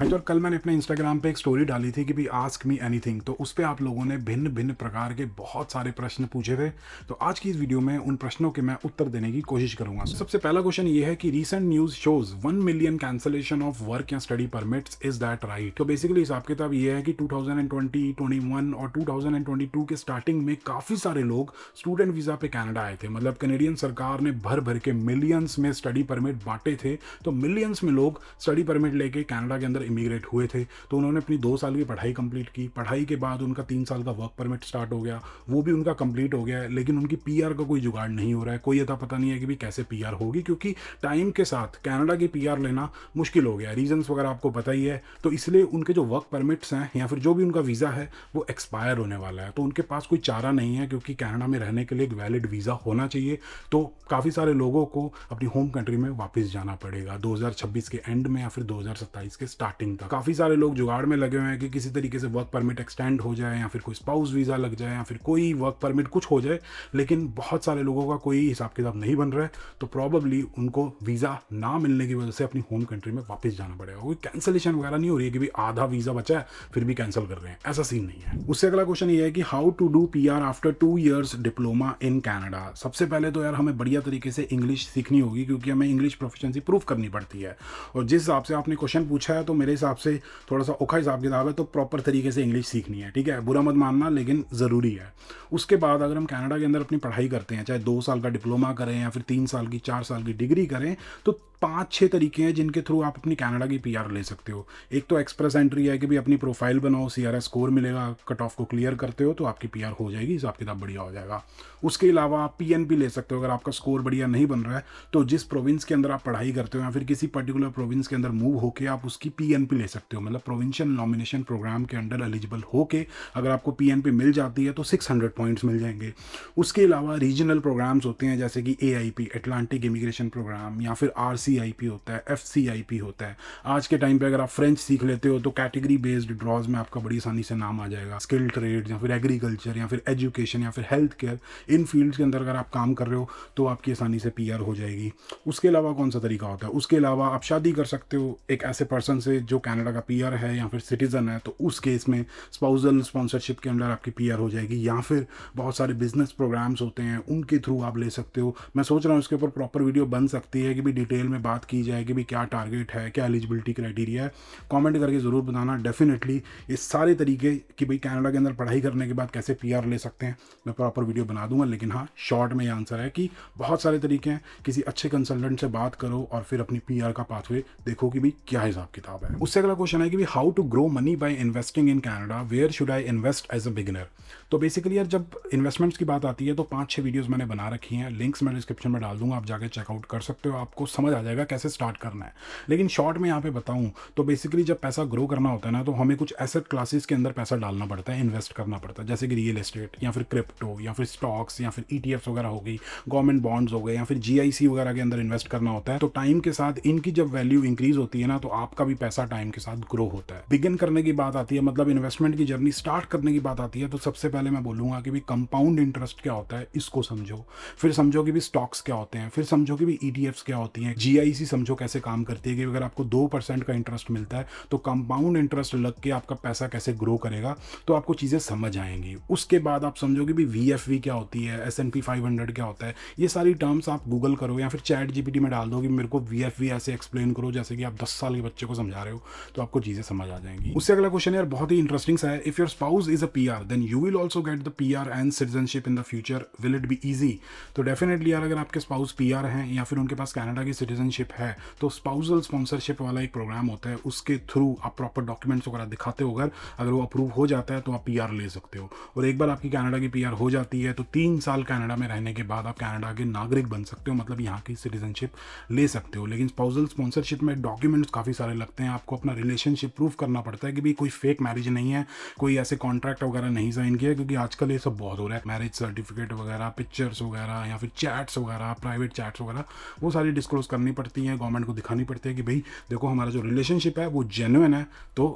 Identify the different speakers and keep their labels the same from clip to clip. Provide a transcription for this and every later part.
Speaker 1: हाँ जी, और कल मैंने अपने इंस्टाग्राम पे एक स्टोरी डाली थी कि भाई आस्क मी एनीथिंग। तो उस पे आप लोगों ने भिन्न भिन्न प्रकार के बहुत सारे प्रश्न पूछे थे। तो आज की इस वीडियो में उन प्रश्नों के मैं उत्तर देने की कोशिश करूंगा। सबसे पहला क्वेश्चन ये है कि recent news shows 1 million cancellation of work या study permits, is that right? तो बेसिकली हिसाब किताब ये है कि 2020, 21 और 2022 के स्टार्टिंग में काफी सारे लोग स्टूडेंट वीजा पे कनाडा आए थे। मतलब कनेडियन सरकार ने भर भर के मिलियंस में स्टडी परमिट बांटे थे। तो मिलियंस में लोग स्टडी परमिट लेके कनाडा के अंदर इमिग्रेट हुए थे। तो उन्होंने अपनी 2 साल की पढ़ाई कंप्लीट की। पढ़ाई के बाद उनका 3 साल का वर्क परमिट स्टार्ट हो गया, वो भी उनका कंप्लीट हो गया है। लेकिन उनकी पीआर का कोई जुगाड़ नहीं हो रहा है। कोई अता पता नहीं है कि भी कैसे पीआर होगी, क्योंकि टाइम के साथ कनाडा की पीआर लेना मुश्किल हो गया। रीजंस वगैरह आपको पता ही है। तो इसलिए उनके जो वर्क परमिट्स हैं या फिर जो भी उनका वीज़ा है वो एक्सपायर होने वाला है। तो उनके पास कोई चारा नहीं है, क्योंकि कनाडा में रहने के लिए एक वैलिड वीज़ा होना चाहिए। तो काफ़ी सारे लोगों को अपनी होम कंट्री में वापस जाना पड़ेगा 2026 के एंड में या फिर 2027 के स्टार्टिंग तक। काफ़ी सारे लोग जुगाड़ में लगे हुए हैं कि किसी तरीके से वर्क परमिट एक्सटेंड हो जाए, या फिर कोई स्पाउस वीज़ा लग जाए, या फिर कोई वर्क परमिट कुछ हो जाए। लेकिन बहुत सारे लोगों का कोई हिसाब किताब नहीं बन रहा है। तो प्रॉबली उनको वीज़ा ना मिलने की वजह से अपनी होम कंट्री में वापस जाना पड़ेगा। कोई कैंसलेशन वगैरह नहीं हो रही है कि भी आधा वीज़ा बचा है फिर भी कैंसिल कर रहे हैं, ऐसा सीन नहीं है। उससे अगला क्वेश्चन ये है कि how to do PR after 2 years diploma in Canada. सबसे पहले तो यार हमें बढ़िया तरीके से इंग्लिश सीखनी होगी, क्योंकि हमें इंग्लिश प्रोफिशिएंसी प्रूफ करनी पड़ती है। और जिस हिसाब से आपने क्वेश्चन पूछा है, तो मेरे हिसाब से थोड़ा सा औखा हिसाब किताब है। तो प्रॉपर तरीके से इंग्लिश सीखनी है, ठीक है? बुरा मत मानना, लेकिन ज़रूरी है। उसके बाद अगर हम कनाडा के अंदर अपनी पढ़ाई करते हैं, चाहे 2 साल का डिप्लोमा करें या फिर 3 साल की 4 साल की डिग्री करें, तो 5-6 तरीके हैं जिनके थ्रू आप अपनी कनाडा की पीआर ले सकते हो। एक तो एक्सप्रेस एंट्री है कि भाई अपनी प्रोफाइल बनाओ, सीआरएस स्कोर मिलेगा, कट ऑफ को क्लियर करते हो तो आपकी पीआर हो जाएगी, हिसाब किताब बढ़िया हो जाएगा। उसके अलावा आप पीएनपी ले सकते हो। अगर आपका स्कोर बढ़िया नहीं बन रहा है, तो जिस प्रोविंस के अंदर आप पढ़ाई करते हो या फिर किसी पर्टिकुलर प्रोविंस के अंदर मूव होकर आप उसकी पीएनपी ले सकते हो। मतलब प्रोविंशियल नॉमिनेशन प्रोग्राम के अंडर एलिजिबल होके अगर आपको पीएनपी मिल जाती है तो 600 पॉइंट्स मिल जाएंगे। उसके अलावा रीजनल प्रोग्राम्स होते हैं, जैसे कि एआईपी, अटलांटिक इमिग्रेशन प्रोग्राम, या फिर आरसीआईपी होता है, एफसीआईपी होता है। आज के टाइम पे अगर आप फ्रेंच सीख लेते हो तो कैटेगरी बेस्ड ड्रॉज में आपका बड़ी आसानी से नाम आ जाएगा। स्किल ट्रेड या फिर एग्रीकल्चर या फिर एजुकेशन या फिर हेल्थ केयर, इन फील्ड्स के अंदर अगर आप काम कर रहे हो तो आपकी आसानी से पीआर हो जाएगी। उसके अलावा कौन सा तरीका होता है? उसके अलावा आप शादी कर सकते हो एक ऐसे पर्सन से जो कनाडा का पीआर है या फिर सिटीजन है, तो उस केस में स्पाउसल स्पॉन्सरशिप के अंदर आपकी पीआर हो जाएगी। या फिर बहुत सारे बिजनेस प्रोग्राम्स होते हैं, उनके थ्रू आप ले सकते हो। मैं सोच रहा हूँ इसके ऊपर प्रॉपर वीडियो बन सकती है कि भी डिटेल में बात की जाए कि भी क्या टारगेट है, क्या एलिजिबिलिटी क्राइटेरिया है। कमेंट करके ज़रूर बताना। डेफिनेटली ये सारे तरीके कि भाई कनाडा के अंदर पढ़ाई करने के बाद कैसे पीआर ले सकते हैं, मैं प्रॉपर वीडियो बना दूंगा। लेकिन हाँ, शॉर्ट में ये आंसर है कि बहुत सारे तरीके हैं। किसी अच्छे कंसल्टेंट से बात करो और फिर अपनी पीआर का पाथवे देखो कि भाई क्या हिसाब किताब है। उससे अगला क्वेश्चन है कि how to grow money by investing in Canada, where should I invest as a beginner. तो बेसिकली यार जब इन्वेस्टमेंट्स की बात आती है तो 5-6 वीडियोस मैंने बना रखी हैं, लिंक्स मैं डिस्क्रिप्शन में डाल दूंगा, आप जाके चेकआउट कर सकते हो। आपको समझ आ जाएगा कैसे स्टार्ट करना है। लेकिन शॉर्ट में यहाँ पे बताऊं तो बेसिकली जब पैसा ग्रो करना होता है ना, तो हमें कुछ एसेट क्लासेस के अंदर पैसा डालना पड़ता है, इन्वेस्ट करना पड़ता है। जैसे कि रियल एस्टेट या फिर क्रिप्टो या फिर स्टॉक्स या फिर ईटीएफ्स वगैरह हो गई, गवर्नमेंट बॉन्ड्स हो गए, या फिर जीआईसी वगैरह के अंदर इन्वेस्ट करना होता है। तो टाइम के साथ इनकी जब वैल्यू इंक्रीज होती है ना, तो आपका भी पैसा टाइम के साथ ग्रो होता है। बिगिन करने की बात आती है, मतलब इन्वेस्टमेंट की जर्नी स्टार्ट करने की बात आती है, तो सबसे पहले मैं बोलूंगा कि भी कंपाउंड इंटरेस्ट क्या होता है, इसको समझो। फिर समझो कि भी स्टॉक्स क्या होते हैं, फिर समझो कि भी ईटीएफ्स क्या होती हैं, जीआईसी समझो कैसे काम करती है। कि अगर आपको 2% का इंटरेस्ट मिलता है तो कंपाउंड इंटरेस्ट लग के आपका पैसा कैसे ग्रो करेगा, तो आपको चीज़ें समझ आएंगी। उसके बाद आप समझो कि भी वीएफवी क्या होती है, एसएनपी 500 क्या होता है। ये सारी टर्म्स आप गूगल करो या फिर चैट जीपीटी में डाल दो कि मेरे को वीएफवी ऐसे एक्सप्लेन करो जैसे कि आप 10 साल के बच्चे को समझा रहे हो, तो आपको चीज़ें समझ आ जाएंगी। उससे अगला क्वेश्चन यार बहुत ही इंटरेस्टिंग सा है। If your spouse is a PR then you will also get the PR and citizenship in the future, will it be easy. तो डेफिनेटली यार अगर आपके स्पाउस पीआर हैं या फिर उनके पास कनाडा की सिटीजनशिप है, तो स्पाउसल स्पॉन्सरशिप वाला एक प्रोग्राम होता है, उसके थ्रू आप प्रॉपर डॉक्यूमेंट्स वगैरह दिखाते हो। अगर वो अप्रूव हो जाता है तो आप पीआर ले सकते हो। और एक बार आपकी कनाडा की पीआर हो जाती है तो 3 साल कनाडा में रहने के बाद आप कनाडा के नागरिक बन सकते हो, मतलब यहाँ की सिटीजनशिप ले सकते हो। लेकिन स्पाउसल स्पॉन्सरशिप में डॉक्यूमेंट्स काफ़ी सारे लगते हैं। आपको अपना रिलेशनशिप प्रूफ करना पड़ता है कि भाई कोई फेक मैरिज नहीं है, कोई ऐसे कॉन्ट्रैक्ट वगैरह नहीं साइन किया, क्योंकि आजकल ये सब बहुत हो रहा है। मैरिज सर्टिफिकेट वगैरह, पिक्चर्स वगैरह या फिर चैट्स वगैरह, प्राइवेट चैट्स वगैरह, वो सारी डिस्क्लोज करनी पड़ती हैं, गवर्नमेंट को दिखानी पड़ती है कि भाई देखो हमारा जो रिलेशनशिप है वो जेन्युइन है। तो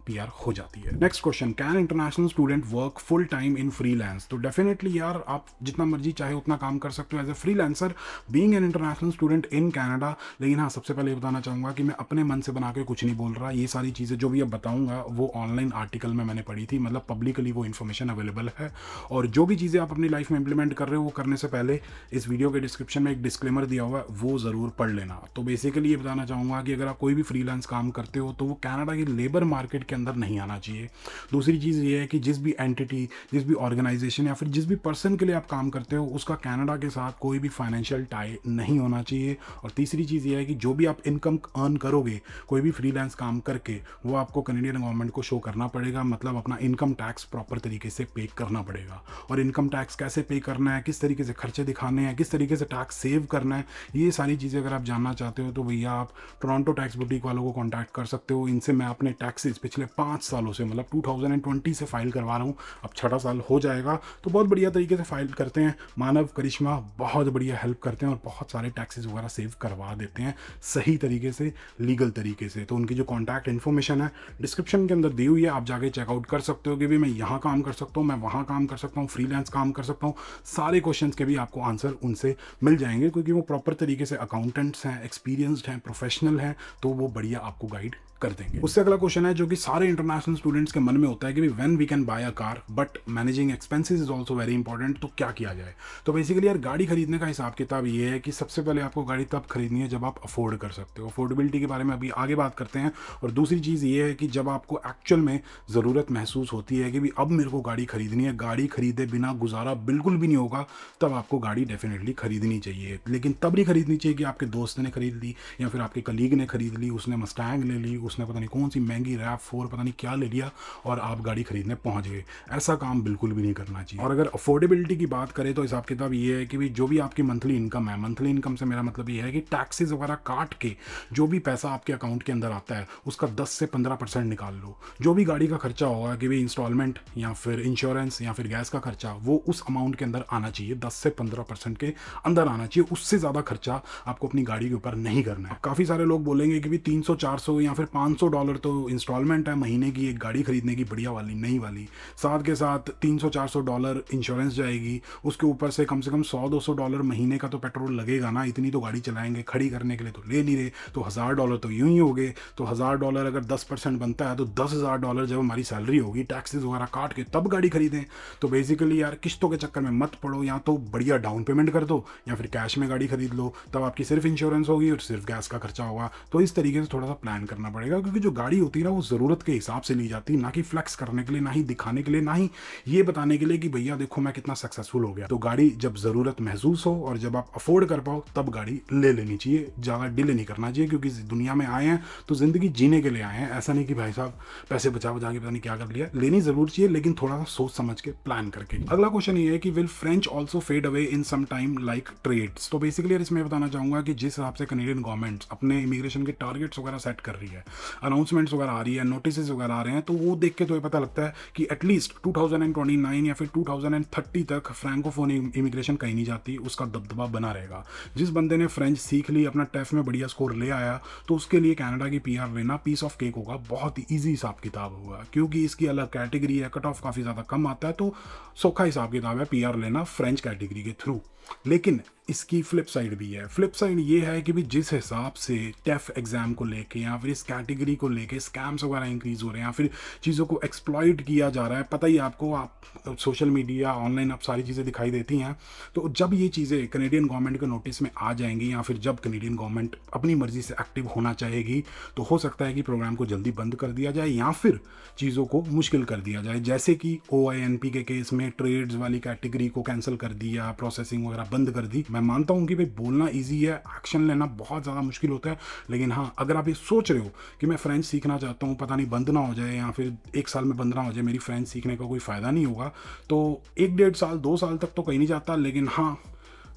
Speaker 1: पीआर हो जाती है। Next question, can international student work full time in freelance? तो डेफिनेटली यार आप जितना मर्जी चाहे उतना काम कर सकते हो as a freelancer being an international student in Canada. लेकिन हाँ, सबसे पहले ये बताना चाहूँगा कि मैं अपने मन से बना के कुछ नहीं बोल रहा। ये सारी चीज़ें जो भी अब बताऊँगा वो ऑनलाइन आर्टिकल में मैंने पढ़ी थी, मतलब पब्लिकली वो इन्फॉर्मेशन अवेलेबल है। और जो भी चीज़ें आप अपनी लाइफ में इंप्लीमेंट कर रहे हो वो करने से पहले इस वीडियो के डिस्क्रिप्शन में एक डिस्क्लेमर दिया हुआ है, वो ज़रूर पढ़ लेना। तो बेसिकली ये बताना चाहूँगा कि अगर आप कोई भी फ्रीलांस काम करते हो तो वो कनाडा की लेबर मार्केट के अंदर नहीं आना चाहिए। दूसरी चीज़ ये है कि जिस भी एंटिटी, जिस भी ऑर्गेनाइजेशन या फिर जिस भी पर्सन के लिए आप काम करते हो उसका कनाडा के साथ कोई भी फाइनेंशियल टाई नहीं होना चाहिए। और तीसरी चीज़ ये है कि जो भी आप इनकम अर्न करोगे कोई भी फ्रीलांस काम करके, वो आपको कनेडियन गवर्नमेंट को शो करना पड़ेगा, मतलब अपना इनकम टैक्स प्रॉपर तरीके से पे करना पड़ेगा। और इनकम टैक्स कैसे पे करना है, किस तरीके से खर्चे दिखाने हैं, किस तरीके से टैक्स सेव करना है, ये सारी चीज़ें अगर आप जानना चाहते हो तो भैया आप टोरंटो टैक्स बुटीक वालों को कॉन्टैक्ट कर सकते हो। इनसे मैं अपने टैक्सेस पिछले 5 सालों से, मतलब 2020 से फाइल करवा रहा हूँ, अब 6वां साल हो जाएगा। तो बहुत बढ़िया तरीके से फाइल करते हैं। मानव करिश्मा बहुत बढ़िया हेल्प करते हैं और बहुत सारे टैक्सेस वगैरह सेव करवा देते हैं सही तरीके से, लीगल तरीके से। तो उनकी जो कॉन्टैक्ट इन्फॉर्मेशन है डिस्क्रिप्शन के अंदर दी हुई है, आप जाके चेकआउट कर सकते हो कि भाई मैं यहाँ काम कर सकता हूँ, मैं वहाँ काम कर सकता हूँ, फ्रीलांस काम कर सकता हूँ। सारे क्वेश्चंस के भी आपको आंसर उनसे मिल जाएंगे क्योंकि वो प्रॉपर तरीके से अकाउंटेंट्स हैं, एक्सपीरियंस्ड हैं, प्रोफेशनल हैं, तो वो बढ़िया आपको गाइड कर देंगे। उससे अगला क्वेश्चन है जो कि सारे इंटरनेशनल स्टूडेंट्स के मन में होता है कि when we can buy a car but managing expenses is also very important, तो क्या किया जाए? तो बेसिकली यार गाड़ी खरीदने का हिसाब किताब ये है कि सबसे पहले आपको गाड़ी तब खरीदनी है जब आप अफोर्ड कर सकते हो। अफोर्डेबिलिटी के बारे में अभी आगे बात करते हैं। और दूसरी चीज़ ये है कि जब आपको एक्चुअल में ज़रूरत महसूस होती है कि भी अब मेरे को गाड़ी खरीदनी है, गाड़ी खरीदे बिना गुजारा बिल्कुल भी नहीं होगा, तब आपको गाड़ी डेफिनेटली खरीदनी चाहिए। लेकिन तब नहीं खरीदनी चाहिए कि आपके दोस्त ने खरीद ली या फिर आपके कलीग ने खरीद ली, उसने मस्टैंग ले ली, उसने पता नहीं कौन सी महंगी RAV4 पता नहीं क्या ले लिया और आप गाड़ी खरीदने पहुंच गए। ऐसा काम बिल्कुल भी नहीं करना चाहिए। और अगर अफोर्डेबिलिटी की बात करें तो हिसाब किताब ये है कि भी जो भी आपकी मंथली इनकम है, मंथली इनकम से मेरा मतलब ये है कि टैक्सेस वगैरह काट के जो भी पैसा आपके अकाउंट के अंदर आता है उसका 10 से 15% निकाल लो। जो भी गाड़ी का खर्चा होगा कि भाई इंस्टॉलमेंट या फिर इंश्योरेंस या फिर गैस का खर्चा, वो उस अमाउंट के अंदर आना चाहिए, 10 से 15% के अंदर आना चाहिए। उससे ज़्यादा खर्चा आपको अपनी गाड़ी के ऊपर नहीं करना है। काफ़ी सारे लोग बोलेंगे कि भी 300, 400 या फिर $500 तो इंस्टॉलमेंट है महीने की एक गाड़ी खरीदने की, बढ़िया वाली नई वाली, साथ के साथ $300-400 इंश्योरेंस जाएगी, उसके ऊपर से कम $100-200 महीने का तो पेट्रोल लगेगा ना, इतनी तो गाड़ी चलाएंगे, खड़ी करने के लिए तो ले नहीं रहे, तो $1000 तो यूं ही हो गए। तो $1000 अगर 10% बनता है तो $10,000 जब हमारी सैलरी होगी टैक्सेस वगैरह काट के तब गाड़ी खरीदें। तो बेसिकली यार किस्तों के चक्कर में मत पड़ो, या तो बढ़िया डाउन पेमेंट कर दो या फिर कैश में गाड़ी खरीद लो, तब आपकी सिर्फ इंश्योरेंस होगी और सिर्फ गैस का खर्चा होगा। तो इस तरीके से थोड़ा सा प्लान करना पड़ेगा क्योंकि जो गाड़ी होती है ना वो ज़रूरत के हिसाब से ली जाती है, ना कि फ्लेक्स करने के लिए, ना ही दिखाने के लिए, ना ही ये बताने के लिए कि भैया देखो मैं कितना सक्सेसफुल हो गया। तो गाड़ी जब ज़रूरत महसूस हो और जब आप अफोर्ड कर पाओ तब गाड़ी ले लेनी चाहिए, ज़्यादा डिले नहीं करना चाहिए क्योंकि दुनिया में आए हैं तो ज़िंदगी जीने के लिए आए हैं। ऐसा नहीं कि भाई साहब पैसे बचा बचा के पता नहीं क्या कर लिया। लेनी ज़रूर चाहिए लेकिन थोड़ा सा सोच समझ के प्लान करके। अगला क्वेश्चन ये है कि will French also fade away in some time like trades? तो बेसिकली इसमें बताना चाहूँगा कि जिस हिसाब से कनेडियन गवर्नमेंट अपने इमिग्रेशन के टारगेट्स वगैरह सेट कर रही है, अनाउंसमेंट्स वगैरह आ रही है, नोटिस वगैरह आ रहे हैं, तो वो देख के तो ये पता लगता है कि एटलीस्ट 2029 या फिर 2030 तक फ्रैंकोफोन इमिग्रेशन कहीं नहीं जाती, उसका दबदबा बना रहेगा। जिस बंदे ने फ्रेंच सीख ली, अपना टेस्ट में बढ़िया स्कोर ले आया, तो उसके लिए कनाडा की पीआर लेना पीस ऑफ केक होगा, बहुत ही ईजी हिसाब किताब होगा क्योंकि इसकी अलग कैटेगरी है, कट ऑफ काफ़ी ज़्यादा कम आता है, तो सौखा हिसाब किताब है पीआर लेना फ्रेंच कैटेगरी के थ्रू। लेकिन इसकी फ्लिप साइड भी है। फ्लिप साइड ये है कि भी जिस हिसाब से टेफ एग्जाम को लेके या फिर इस कैटेगरी को लेके स्कैम्स वगैरह इंक्रीज हो रहे हैं या फिर चीज़ों को एक्सप्लॉइट किया जा रहा है, पता ही आपको, आप सोशल मीडिया ऑनलाइन अब सारी चीज़ें दिखाई देती हैं। तो जब ये चीज़ें कनेडियन गवर्नमेंट के नोटिस में आ जाएंगी या फिर जब कनेडियन गवर्नमेंट अपनी मर्जी से एक्टिव होना चाहेगी तो हो सकता है कि प्रोग्राम को जल्दी बंद कर दिया जाए या फिर चीज़ों को मुश्किल कर दिया जाए। जैसे कि OINP के केस में ट्रेड्स वाली कैटेगरी को कैंसिल कर दिया, प्रोसेसिंग वगैरह बंद कर दी। मैं मानता हूँ कि भाई बोलना इजी है, एक्शन लेना बहुत ज़्यादा मुश्किल होता है, लेकिन हाँ अगर आप ये सोच रहे हो कि मैं फ्रेंच सीखना चाहता हूँ, पता नहीं बंद ना हो जाए या फिर 1 साल में बंद ना हो जाए, मेरी फ्रेंच सीखने का कोई फ़ायदा नहीं होगा, तो 1 डेढ़ साल 2 साल तक तो कहीं नहीं जाता। लेकिन हाँ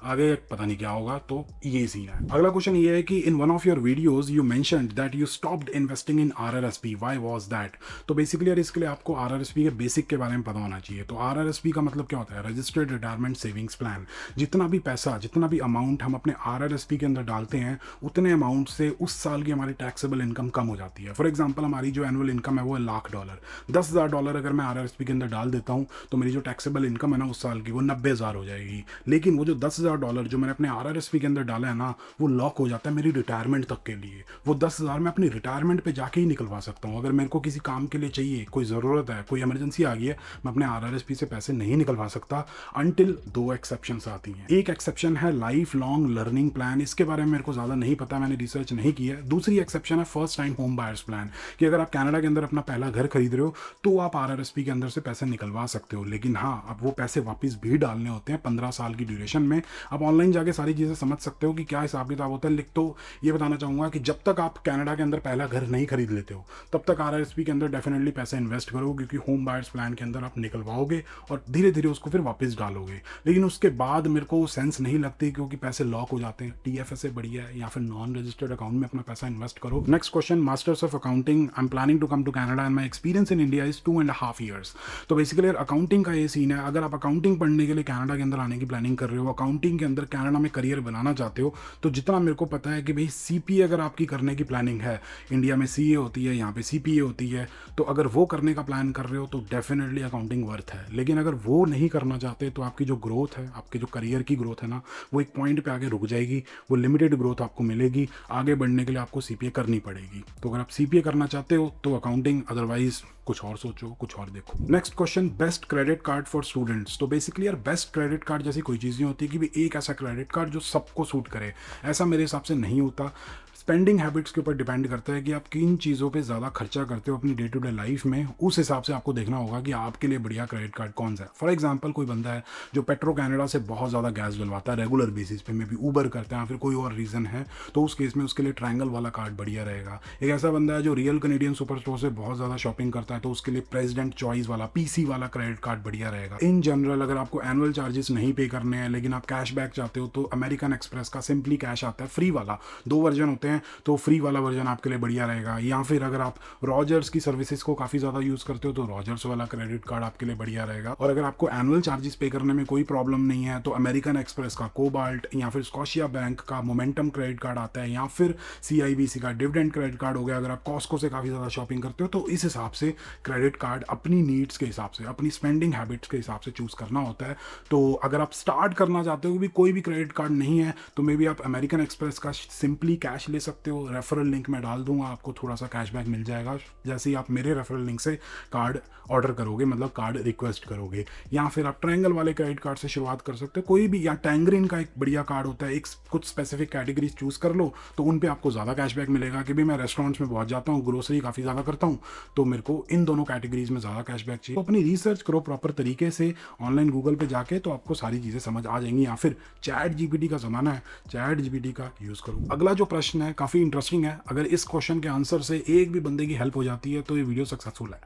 Speaker 1: आगे पता नहीं क्या होगा। तो ये सीन है। अगला क्वेश्चन ये है कि in one of your videos you mentioned that you stopped investing in RRSP, why was that? तो बेसिकली यार इसके लिए आपको आरआरएसपी के बेसिक के बारे में पता होना चाहिए। तो आरआरएसपी का मतलब क्या होता है? Registered retirement savings plan. जितना भी पैसा, जितना भी अमाउंट हम अपने आरआरएसपी के अंदर डालते हैं, उतने अमाउंट से उस साल की हमारी टैक्सेबल इनकम कम हो जाती है। फॉर एग्जाम्पल हमारी जो एनुअल इनकम है वो है $1,00,000। $10,000 अगर मैं आरआरएसपी के अंदर डाल देता हूँ तो मेरी जो टैक्सेबल इनकम है ना उस साल की, वो 90,000 हो जाएगी। लेकिन वो जो $10,000 जो मैंने अपने आरआरएसपी के अंदर डाला है ना, वो लॉक हो जाता है मेरी रिटायरमेंट तक के लिए। वो 10,000 मैं अपनी रिटायरमेंट पे जाके ही निकलवा सकता हूँ। अगर मेरे को किसी काम के लिए चाहिए, कोई ज़रूरत है, कोई इमरजेंसी आ गई है, मैं अपने आरआरएसपी से पैसे नहीं निकलवा सकता अनटिल 2 एक्सेप्शंस आती हैं। एक एक्सेप्शन है लाइफ लॉन्ग लर्निंग प्लान। इसके बारे में मेरे को ज़्यादा नहीं पता, मैंने रिसर्च नहीं की है। दूसरी एक्सेप्शन है first time home buyers plan, कि अगर आप कनाडा के अंदर अपना पहला घर खरीद रहे हो तो आप आरआरएसपी के अंदर से पैसे निकलवा सकते हो। लेकिन हाँ, अब वो पैसे वापस भी डालने होते हैं 15 साल की ड्यूरेशन में। आप ऑनलाइन जाके सारी चीज़ें समझ सकते हो कि क्या हिसाब किताब होता है। लिख तो ये बताना चाहूँगा कि जब तक आप कनाडा के अंदर पहला घर नहीं खरीद लेते हो तब तक आरआरएसपी के अंदर डेफिनेटली पैसे इन्वेस्ट करो, क्योंकि होम बायर्स प्लान के अंदर आप निकलवाओगे और धीरे धीरे उसको फिर वापस डालोगे। लेकिन उसके बाद मेरे को सेंस नहीं लगती, क्योंकि पैसे लॉक हो जाते हैं। टीएफएस से बढ़िया है या फिर नॉन रजिस्टर्ड अकाउंट में अपना पैसा इन्वेस्ट करो। Next question, masters of accounting, I am planning to come to Canada and my experience in India is 2.5 years। तो बेसिकली अकाउंटिंग का ये सीन है, अगर आप अकाउंटिंग पढ़ने के लिए कनाडा के अंदर आने की प्लानिंग कर रहे हो, अकाउंटिंग के अंदर कनाडा में करियर बनाना चाहते हो, तो जितना मेरे को पता है कि भाई सीपीए अगर आपकी करने की प्लानिंग है, इंडिया में सीए होती है, यहाँ पे सीपीए होती है, तो अगर वो करने का प्लान कर रहे हो तो डेफिनेटली अकाउंटिंग वर्थ है। लेकिन अगर वो नहीं करना चाहते तो आपकी जो ग्रोथ है, आपके जो करियर की ग्रोथ है ना, वो एक पॉइंट पे आगे रुक जाएगी। वो लिमिटेड ग्रोथ आपको मिलेगी। आगे बढ़ने के लिए आपको सीपीए करनी पड़ेगी। तो अगर आप सीपीए करना चाहते हो तो अकाउंटिंग, अदरवाइज कुछ और सोचो, कुछ और देखो। Next question, best credit card for students. तो बेसिकली यार बेस्ट क्रेडिट कार्ड जैसी कोई चीज़ नहीं होती कि भी एक ऐसा क्रेडिट कार्ड जो सबको सूट करे, ऐसा मेरे हिसाब से नहीं होता। स्पेंडिंग हैबिट्स के ऊपर डिपेंड करता है कि आप किन चीज़ों पे ज़्यादा खर्चा करते हो अपनी डे टू डे लाइफ में। उस हिसाब से आपको देखना होगा कि आपके लिए बढ़िया क्रेडिट कार्ड कौन सा है। फॉर एग्जांपल कोई बंदा है जो पेट्रो कनाडा से बहुत ज़्यादा गैस डलवाता है रेगुलर बेसिस पे, में भी ऊबर करता है या फिर कोई और रीज़न है, तो उस केस में उसके लिए ट्रायंगल वाला कार्ड बढ़िया रहेगा। एक ऐसा बंदा है जो रियल कनेडियन सुपर स्टोर से बहुत ज़्यादा शॉपिंग करता है, तो उसके लिए प्रेसिडेंट चॉइस वाला पीसी वाला क्रेडिट कार्ड बढ़िया रहेगा। इन जनरल अगर आपको एनुअल चार्जेस नहीं पे करने हैं लेकिन आप कैशबैक चाहते हो, तो अमेरिकन एक्सप्रेस का सिंपली कैश आता है फ्री वाला। 2 वर्जन होते हैं, तो फ्री वाला वर्जन आपके लिए बढ़िया रहेगा। या फिर अगर आप रॉजर्स की सर्विसेज को काफ़ी ज़्यादा यूज़ करते हो तो रॉजर्स वाला क्रेडिट कार्ड आपके लिए बढ़िया रहेगा। और अगर आपको एनुअल चार्जेस पे करने में कोई प्रॉब्लम नहीं है तो अमेरिकन एक्सप्रेस का कोबाल्ट या फिर स्कॉशिया बैंक का मोमेंटम क्रेडिट कार्ड आता है, या फिर सीआईबीसी का डिविडेंड क्रेडिट कार्ड हो गया। अगर आप कॉस्को से काफ़ी ज़्यादा शॉपिंग करते हो तो इस हिसाब से क्रेडिट कार्ड अपनी नीड्स के हिसाब से, अपनी स्पेंडिंग हैबिट्स के हिसाब से चूज़ करना होता है। तो अगर आप स्टार्ट करना चाहते हो भी कोई भी क्रेडिट कार्ड नहीं है, तो मे बी आप अमेरिकन एक्सप्रेस का सिंपली कैश ले सकते हो। रेफरल लिंक मैं डाल दूंगा, आपको थोड़ा सा कैशबैक मिल जाएगा जैसे ही आप मेरे रेफरल लिंक से कार्ड ऑर्डर करोगे, मतलब कार्ड रिक्वेस्ट करोगे। या फिर आप ट्रायंगल वाले क्रेडिट कार्ड से शुरुआत कर सकते हो, कोई भी। या टैंगरिन का एक बढ़िया कार्ड होता है, एक कुछ स्पेसिफिक कैटेगरीज चूज कर लो तो उन पे आपको ज़्यादा कैशबैक मिलेगा। कि भी मैं रेस्टोरेंट्स में बहुत जाता हूँ, ग्रोसरी काफ़ी ज़्यादा करता हूँ, तो मेरे को इन दोनों कैटेगरीज में ज़्यादा कैशबैक चाहिए। तो अपनी रिसर्च करो प्रॉपर तरीके से ऑनलाइन गूगल पे जाके, तो आपको सारी चीज़ें समझ आ जाएंगी। या फिर चैट जीपीटी का ज़माना है, चैट जीपीटी का यूज़ करो। अगला जो प्रश्न है काफ़ी इंटरेस्टिंग है। अगर इस क्वेश्चन के आंसर से एक भी बंदे की हेल्प हो जाती है तो ये वीडियो सक्सेसफुल है।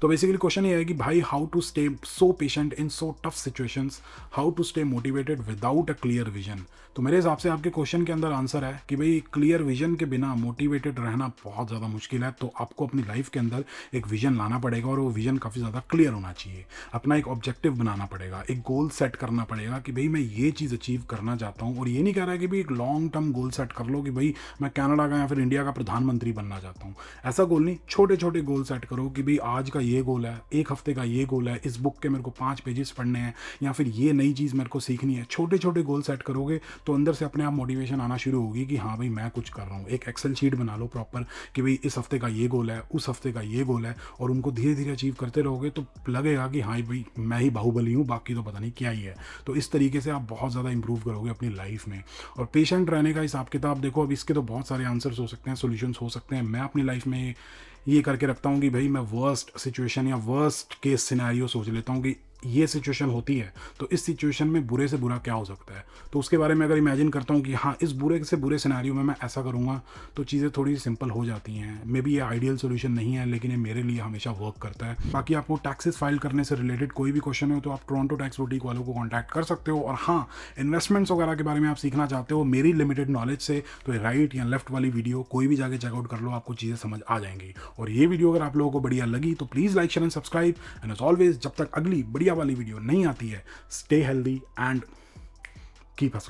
Speaker 1: तो बेसिकली क्वेश्चन ये है कि भाई, how to stay so patient in so tough situations, how to stay motivated without a clear vision. तो मेरे हिसाब से आपके क्वेश्चन के अंदर आंसर है कि भाई क्लियर विजन के बिना मोटिवेटेड रहना बहुत ज़्यादा मुश्किल है। तो आपको अपनी लाइफ के अंदर एक विजन लाना पड़ेगा और वो विजन काफ़ी ज़्यादा क्लियर होना चाहिए। अपना एक ऑब्जेक्टिव बनाना पड़ेगा, एक गोल सेट करना पड़ेगा कि भाई मैं ये चीज़ अचीव करना चाहता हूँ। और ये नहीं कह रहा है कि भाई एक लॉन्ग टर्म गोल सेट कर लो कि भाई मैं कनाडा का या फिर इंडिया का प्रधानमंत्री बनना चाहता हूँ, ऐसा गोल नहीं। छोटे छोटे गोल सेट करो कि भाई आज का ये गोल है, एक हफ्ते का ये गोल है, इस बुक के मेरे को 5 पेजेस पढ़ने हैं, या फिर ये नई चीज़ मेरे को सीखनी है। छोटे छोटे गोल सेट करोगे तो अंदर से अपने आप मोटिवेशन आना शुरू होगी कि हाँ भाई मैं कुछ कर रहा हूँ। एक एक्सेल शीट बना लो प्रॉपर कि भाई इस हफ्ते का ये गोल है, उस हफ्ते का ये गोल है, और उनको धीरे धीरे अचीव करते रहोगे तो लगेगा कि हाँ भाई मैं ही बाहुबली हूँ, बाकी तो पता नहीं क्या ही है। तो इस तरीके से आप बहुत ज़्यादा इंप्रूव करोगे अपनी लाइफ में। और पेशेंट रहने का हिसाब किताब देखो, अब इसके तो बहुत सारे आंसर्स हो सकते हैं, सोल्यूशंस हो सकते हैं। मैं अपनी लाइफ में ये करके रखता हूँ कि भाई मैं वर्स्ट सिचुएशन या वर्स्ट केस सिनेरियो सोच लेता हूँ कि ये सिचुएशन होती है तो इस सिचुएशन में बुरे से बुरा क्या हो सकता है, तो उसके बारे में अगर इमेजिन करता हूँ कि हाँ इस बुरे से बुरे सिनेरियो में मैं ऐसा करूँगा तो चीज़ें थोड़ी सिंपल हो जाती हैं। मे बी ये आइडियल सोल्यूशन नहीं है लेकिन ये मेरे लिए हमेशा वर्क करता है। बाकी आपको टैक्सेस फाइल करने से रिलेटेड कोई भी क्वेश्चन हो तो आप टोरंटो टैक्स बुटीक वालों को कॉन्टैक्ट कर सकते हो। और हाँ, इन्वेस्टमेंट्स वगैरह के बारे में आप सीखना चाहते हो मेरी लिमिटेड नॉलेज से, तो राइट या लेफ्ट वाली वीडियो कोई भी जाके चेकआउट कर लो, आपको चीज़ें समझ आ जाएंगी। और ये वीडियो अगर आप लोगों को बढ़िया लगी तो please like share and subscribe. And as always, जब तक अगली बढ़िया वाली वीडियो नहीं आती है, stay healthy and keep hustling.